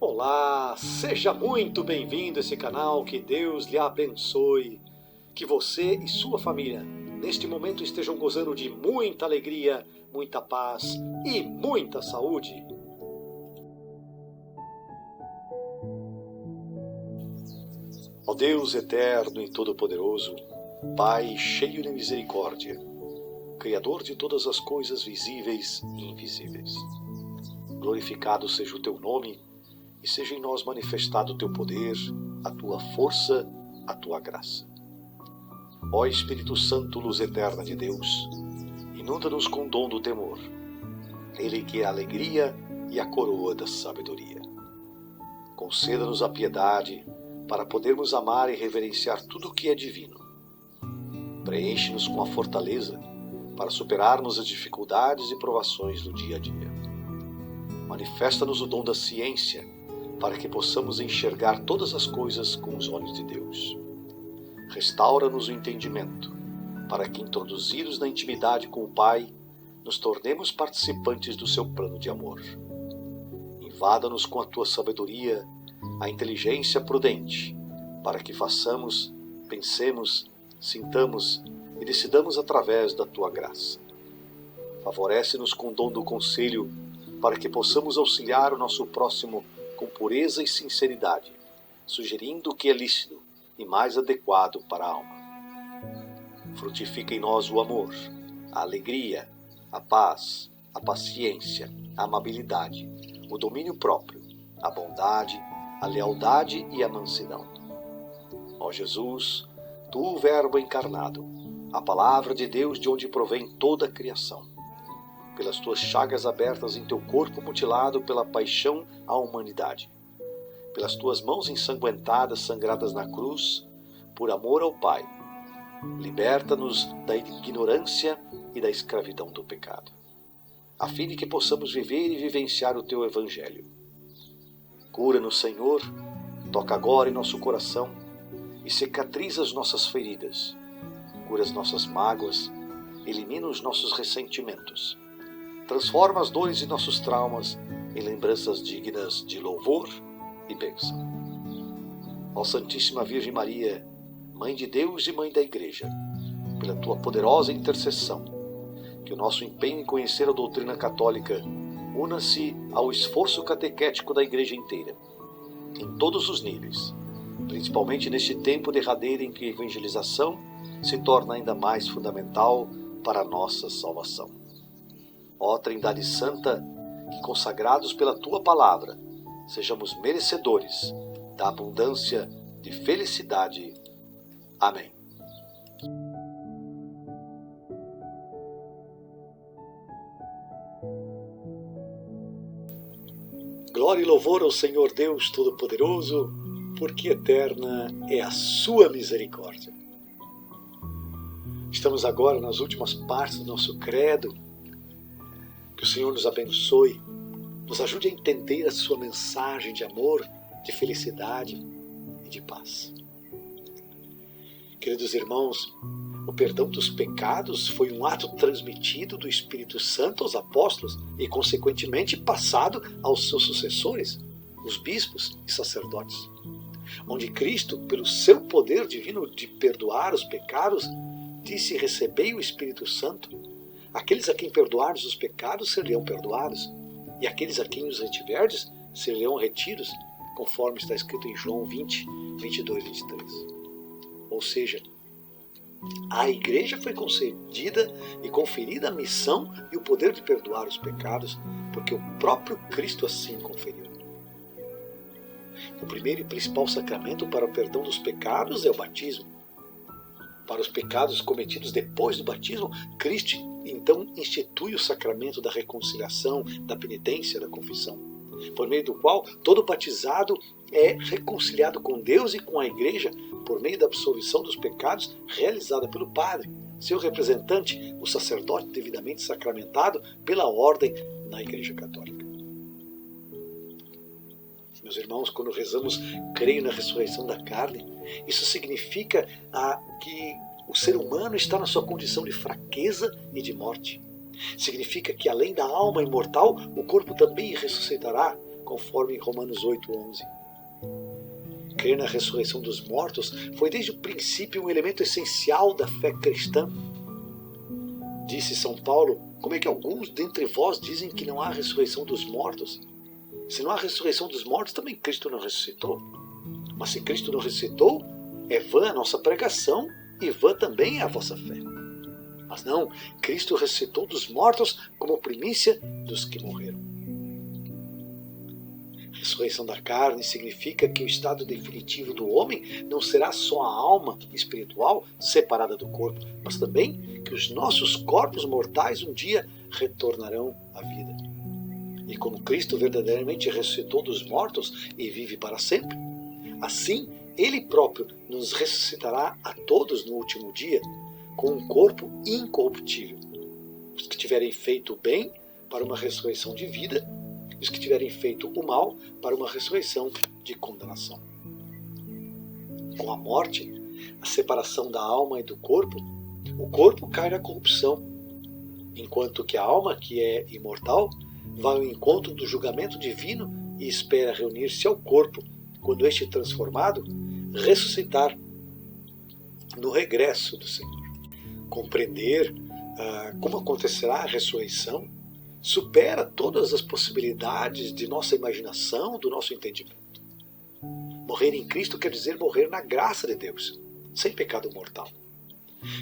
Olá, seja muito bem-vindo a esse canal, que Deus lhe abençoe, que você e sua família neste momento estejam gozando de muita alegria, muita paz e muita saúde. Ó Deus eterno e todo-poderoso, Pai cheio de misericórdia, Criador de todas as coisas visíveis e invisíveis, glorificado seja o teu nome e seja em nós manifestado o teu poder, a tua força, a tua graça. Ó Espírito Santo, luz eterna de Deus, inunda-nos com o dom do temor, nele que é a alegria e a coroa da sabedoria. Conceda-nos a piedade para podermos amar e reverenciar tudo o que é divino. Preenche-nos com a fortaleza para superarmos as dificuldades e provações do dia a dia. Manifesta-nos o dom da ciência para que possamos enxergar todas as coisas com os olhos de Deus. Restaura-nos o entendimento, para que, introduzidos na intimidade com o Pai, nos tornemos participantes do seu plano de amor. Invada-nos com a tua sabedoria, a inteligência prudente, para que façamos, pensemos, sintamos e decidamos através da tua graça. Favorece-nos com o dom do conselho, para que possamos auxiliar o nosso próximo com pureza e sinceridade, sugerindo o que é lícito e mais adequado para a alma. Frutifica em nós o amor, a alegria, a paz, a paciência, a amabilidade, o domínio próprio, a bondade, a lealdade e a mansidão. Ó Jesus, tu o Verbo encarnado, a palavra de Deus de onde provém toda a criação, pelas tuas chagas abertas em teu corpo mutilado pela paixão à humanidade, pelas tuas mãos ensanguentadas sangradas na cruz, por amor ao Pai, liberta-nos da ignorância e da escravidão do pecado, a fim de que possamos viver e vivenciar o teu Evangelho. Cura-nos, Senhor, toca agora em nosso coração e cicatriza as nossas feridas, cura as nossas mágoas, elimina os nossos ressentimentos, transforma as dores de nossos traumas em lembranças dignas de louvor e bênção. Ó Santíssima Virgem Maria, Mãe de Deus e Mãe da Igreja, pela tua poderosa intercessão, que o nosso empenho em conhecer a doutrina católica una-se ao esforço catequético da Igreja inteira, em todos os níveis, principalmente neste tempo derradeiro em que a evangelização se torna ainda mais fundamental para a nossa salvação. Ó Trindade Santa, que consagrados pela tua palavra, sejamos merecedores da abundância de felicidade. Amém. Glória e louvor ao Senhor Deus Todo-Poderoso, porque eterna é a sua misericórdia. Estamos agora nas últimas partes do nosso credo. Que o Senhor nos abençoe, nos ajude a entender a sua mensagem de amor, de felicidade e de paz. Queridos irmãos, o perdão dos pecados foi um ato transmitido do Espírito Santo aos apóstolos e, consequentemente, passado aos seus sucessores, os bispos e sacerdotes, onde Cristo, pelo seu poder divino de perdoar os pecados, disse: recebei o Espírito Santo. Aqueles a quem perdoardes os pecados serão perdoados, e aqueles a quem os retiverdes serão retidos, conforme está escrito em João 20, 22 e 23. Ou seja, à Igreja foi concedida e conferida a missão e o poder de perdoar os pecados, porque o próprio Cristo assim conferiu. O primeiro e principal sacramento para o perdão dos pecados é o batismo. Para os pecados cometidos depois do batismo, Cristo então institui o sacramento da reconciliação, da penitência, da confissão. por meio do qual todo batizado é reconciliado com Deus e com a Igreja por meio da absolvição dos pecados realizada pelo Padre, seu representante, o sacerdote devidamente sacramentado pela ordem na Igreja Católica. Meus irmãos, quando rezamos creio na ressurreição da carne, isso significa que o ser humano está na sua condição de fraqueza e de morte. Significa que além da alma imortal, o corpo também ressuscitará, conforme Romanos 8:11. Crer na ressurreição dos mortos foi desde o princípio um elemento essencial da fé cristã. Disse São Paulo: como é que alguns dentre vós dizem que não há ressurreição dos mortos? Se não há ressurreição dos mortos, também Cristo não ressuscitou. Mas se Cristo não ressuscitou, é vã a nossa pregação e vã também a vossa fé. Mas não, Cristo ressuscitou dos mortos como primícia dos que morreram. Ressurreição da carne significa que o estado definitivo do homem não será só a alma espiritual separada do corpo, mas também que os nossos corpos mortais um dia retornarão à vida. E como Cristo verdadeiramente ressuscitou dos mortos e vive para sempre, assim Ele próprio nos ressuscitará a todos no último dia com um corpo incorruptível. Os que tiverem feito o bem para uma ressurreição de vida, e os que tiverem feito o mal para uma ressurreição de condenação. Com a morte, a separação da alma e do corpo, o corpo cai na corrupção, enquanto que a alma, que é imortal, vai ao encontro do julgamento divino e espera reunir-se ao corpo, quando este transformado ressuscitar no regresso do Senhor. Compreender como acontecerá a ressurreição supera todas as possibilidades de nossa imaginação, do nosso entendimento. Morrer em Cristo quer dizer morrer na graça de Deus, sem pecado mortal.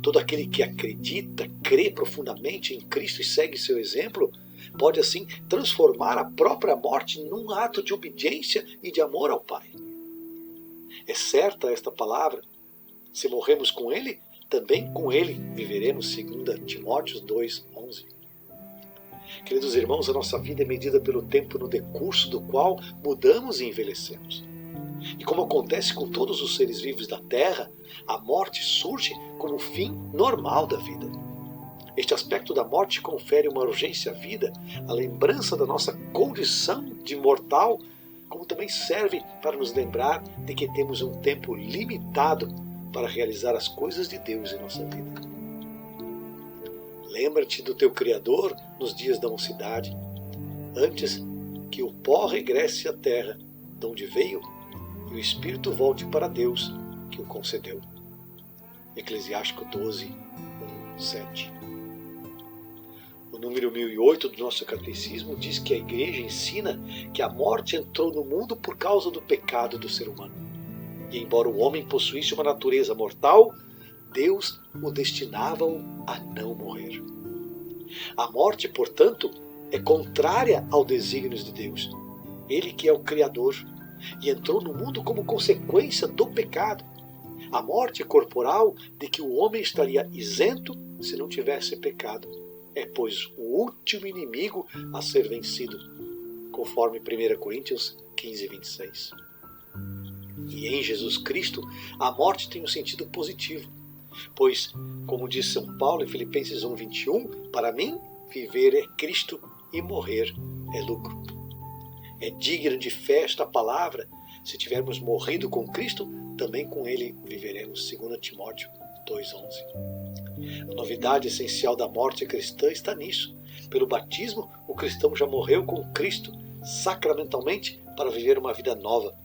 Todo aquele que acredita, crê profundamente em Cristo e segue seu exemplo, pode assim transformar a própria morte num ato de obediência e de amor ao Pai. É certa esta palavra: se morremos com Ele, também com Ele viveremos, 2 Timóteo 2:11. Queridos irmãos, a nossa vida é medida pelo tempo no decurso do qual mudamos e envelhecemos. E como acontece com todos os seres vivos da Terra, a morte surge como o fim normal da vida. Este aspecto da morte confere uma urgência à vida, a lembrança da nossa condição de mortal, como também serve para nos lembrar de que temos um tempo limitado para realizar as coisas de Deus em nossa vida. Lembra-te do teu Criador nos dias da mocidade, antes que o pó regresse à terra, de onde veio, e o Espírito volte para Deus, que o concedeu. Eclesiástico 12:1-7. O número 1008 do nosso catecismo diz que a Igreja ensina que a morte entrou no mundo por causa do pecado do ser humano. E embora o homem possuísse uma natureza mortal, Deus o destinava a não morrer. A morte, portanto, é contrária ao desígnio de Deus. Ele que é o Criador e entrou no mundo como consequência do pecado. A morte corporal de que o homem estaria isento se não tivesse pecado é, pois, o último inimigo a ser vencido, conforme 1 Coríntios 15:26. E em Jesus Cristo, a morte tem um sentido positivo, pois, como diz São Paulo em Filipenses 1:21, para mim, viver é Cristo e morrer é lucro. É digna de fé esta palavra: se tivermos morrido com Cristo, também com Ele viveremos, 2 Timóteo 2:11. A novidade essencial da morte cristã está nisso. Pelo batismo, o cristão já morreu com Cristo, sacramentalmente, para viver uma vida nova.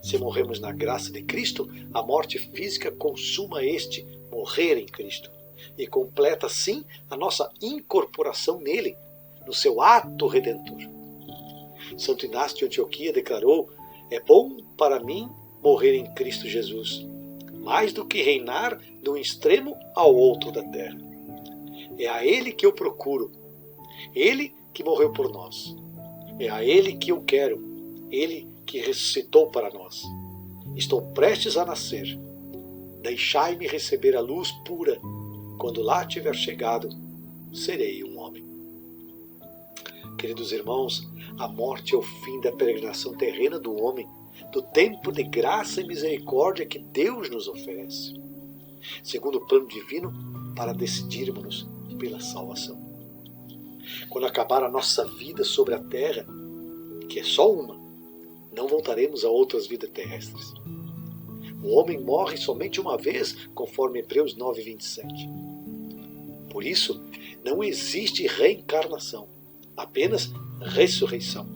Se morremos na graça de Cristo, a morte física consuma este morrer em Cristo e completa, sim, a nossa incorporação nele, no seu ato redentor. Santo Inácio de Antioquia declarou: é bom para mim morrer em Cristo Jesus, mais do que reinar de um extremo ao outro da terra. É a Ele que eu procuro, Ele que morreu por nós. É a Ele que eu quero, Ele que ressuscitou para nós. Estou prestes a nascer. Deixai-me receber a luz pura. Quando lá tiver chegado, serei um homem. Queridos irmãos, a morte é o fim da peregrinação terrena do homem, do tempo de graça e misericórdia que Deus nos oferece, segundo o plano divino, para decidirmos pela salvação. Quando acabar a nossa vida sobre a terra, que é só uma, não voltaremos a outras vidas terrestres. O homem morre somente uma vez, conforme Hebreus 9:27. Por isso, não existe reencarnação, apenas ressurreição.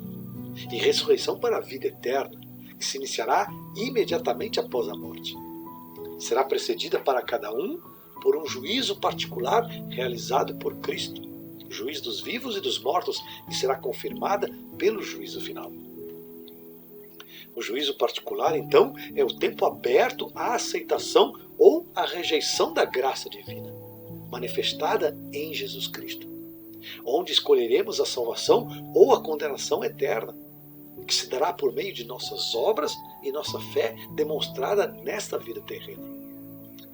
E ressurreição para a vida eterna, que se iniciará imediatamente após a morte. Será precedida para cada um por um juízo particular realizado por Cristo, juiz dos vivos e dos mortos, e será confirmada pelo juízo final. O juízo particular, então, é o tempo aberto à aceitação ou à rejeição da graça divina, manifestada em Jesus Cristo, onde escolheremos a salvação ou a condenação eterna, que se dará por meio de nossas obras e nossa fé demonstrada nesta vida terrena.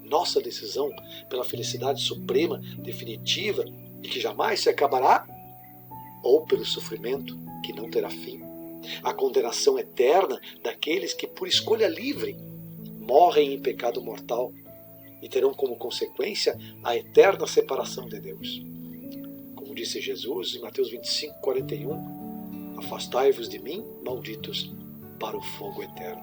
Nossa decisão pela felicidade suprema, definitiva e que jamais se acabará, ou pelo sofrimento que não terá fim, a condenação eterna daqueles que, por escolha livre, morrem em pecado mortal e terão como consequência a eterna separação de Deus. Como disse Jesus em Mateus 25:41, afastai-vos de mim, malditos, para o fogo eterno.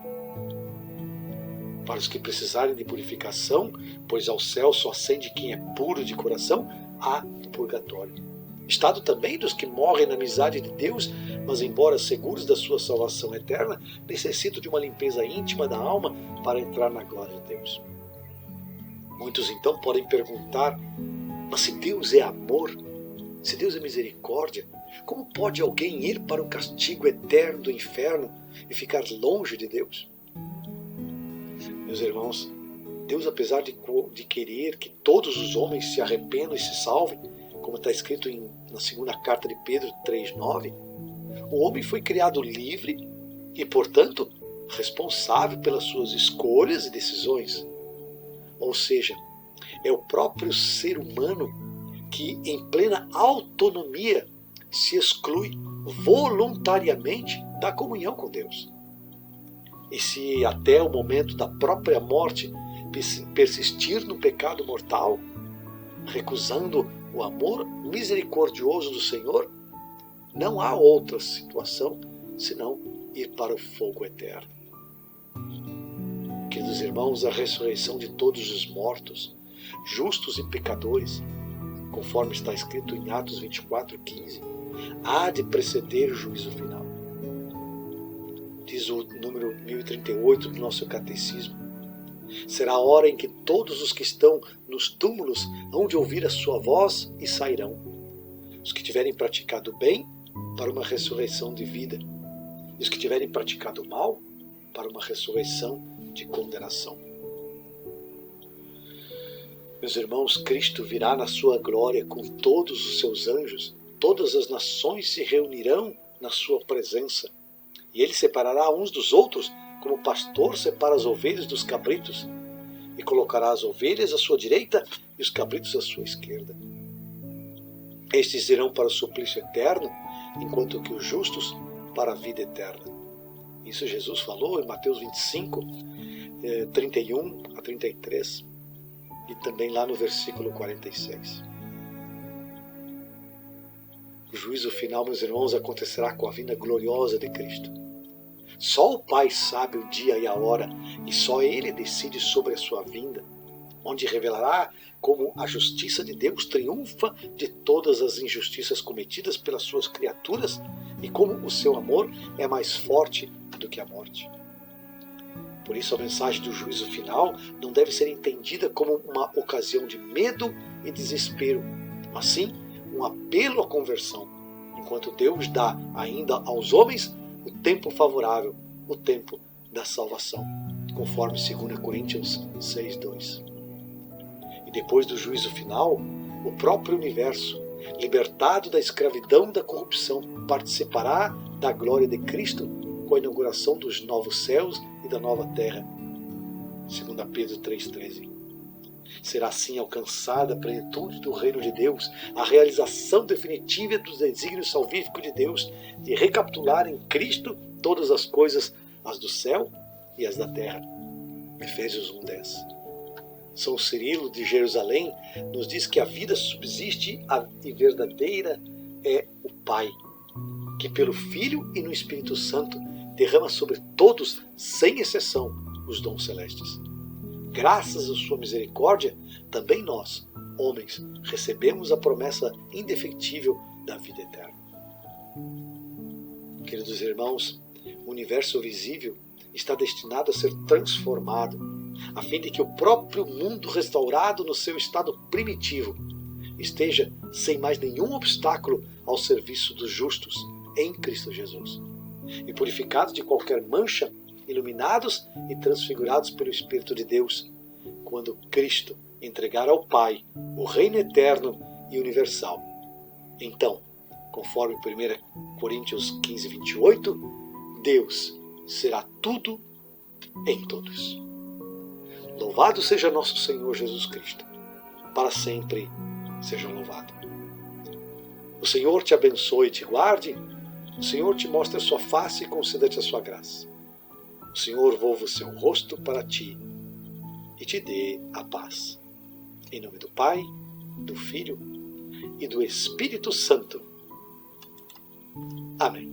Para os que precisarem de purificação, pois ao céu só ascende quem é puro de coração, há purgatório. Estado também dos que morrem na amizade de Deus, mas embora seguros da sua salvação eterna, necessitam de uma limpeza íntima da alma para entrar na glória de Deus. Muitos então podem perguntar, mas se Deus é amor, se Deus é misericórdia, como pode alguém ir para o castigo eterno do inferno e ficar longe de Deus? Meus irmãos, Deus, apesar de querer que todos os homens se arrependam e se salvem, como está escrito na segunda carta de Pedro 3:9, o homem foi criado livre e, portanto, responsável pelas suas escolhas e decisões. Ou seja, é o próprio ser humano que, em plena autonomia, se exclui voluntariamente da comunhão com Deus. E se até o momento da própria morte persistir no pecado mortal, recusando o amor misericordioso do Senhor, não há outra situação senão ir para o fogo eterno. Queridos irmãos, a ressurreição de todos os mortos, justos e pecadores, conforme está escrito em Atos 24:15, há de preceder o juízo final. Diz o número 1038 do nosso catecismo: será a hora em que todos os que estão nos túmulos hão de ouvir a sua voz e sairão. Os que tiverem praticado o bem, para uma ressurreição de vida. E os que tiverem praticado o mal, para uma ressurreição de condenação. Meus irmãos, Cristo virá na sua glória com todos os seus anjos. Todas as nações se reunirão na sua presença. E ele separará uns dos outros, como o pastor separa as ovelhas dos cabritos, e colocará as ovelhas à sua direita e os cabritos à sua esquerda. Estes irão para o suplício eterno, enquanto que os justos para a vida eterna. Isso Jesus falou em Mateus 25, 31-33, e também lá no versículo 46. O juízo final, meus irmãos, acontecerá com a vinda gloriosa de Cristo. Só o Pai sabe o dia e a hora, e só Ele decide sobre a sua vinda, onde revelará como a justiça de Deus triunfa de todas as injustiças cometidas pelas suas criaturas e como o seu amor é mais forte do que a morte. Por isso, a mensagem do juízo final não deve ser entendida como uma ocasião de medo e desespero, mas sim um apelo à conversão, enquanto Deus dá ainda aos homens o tempo favorável, o tempo da salvação, conforme 2 Coríntios 6:2. E depois do juízo final, o próprio universo, libertado da escravidão e da corrupção, participará da glória de Cristo com a inauguração dos novos céus e da nova terra. 2 Pedro 3:13. Será assim alcançada a plenitude do reino de Deus, a realização definitiva dos desígnios salvíficos de Deus, de recapitular em Cristo todas as coisas, as do céu e as da terra. Efésios 1:10. São Cirilo de Jerusalém nos diz que a vida subsiste e verdadeira é o Pai, que pelo Filho e no Espírito Santo derrama sobre todos, sem exceção, os dons celestes. Graças à sua misericórdia, também nós, homens, recebemos a promessa indefectível da vida eterna. Queridos irmãos, o universo visível está destinado a ser transformado, a fim de que o próprio mundo restaurado no seu estado primitivo esteja sem mais nenhum obstáculo ao serviço dos justos em Cristo Jesus, e purificados de qualquer mancha, iluminados e transfigurados pelo Espírito de Deus, quando Cristo entregar ao Pai o reino eterno e universal. Então, conforme 1 Coríntios 15:28, Deus será tudo em todos. Louvado seja nosso Senhor Jesus Cristo. Para sempre seja louvado. O Senhor te abençoe e te guarde. O Senhor te mostre a sua face e conceda-te a sua graça. O Senhor volva o seu rosto para ti e te dê a paz. Em nome do Pai, do Filho e do Espírito Santo. Amém.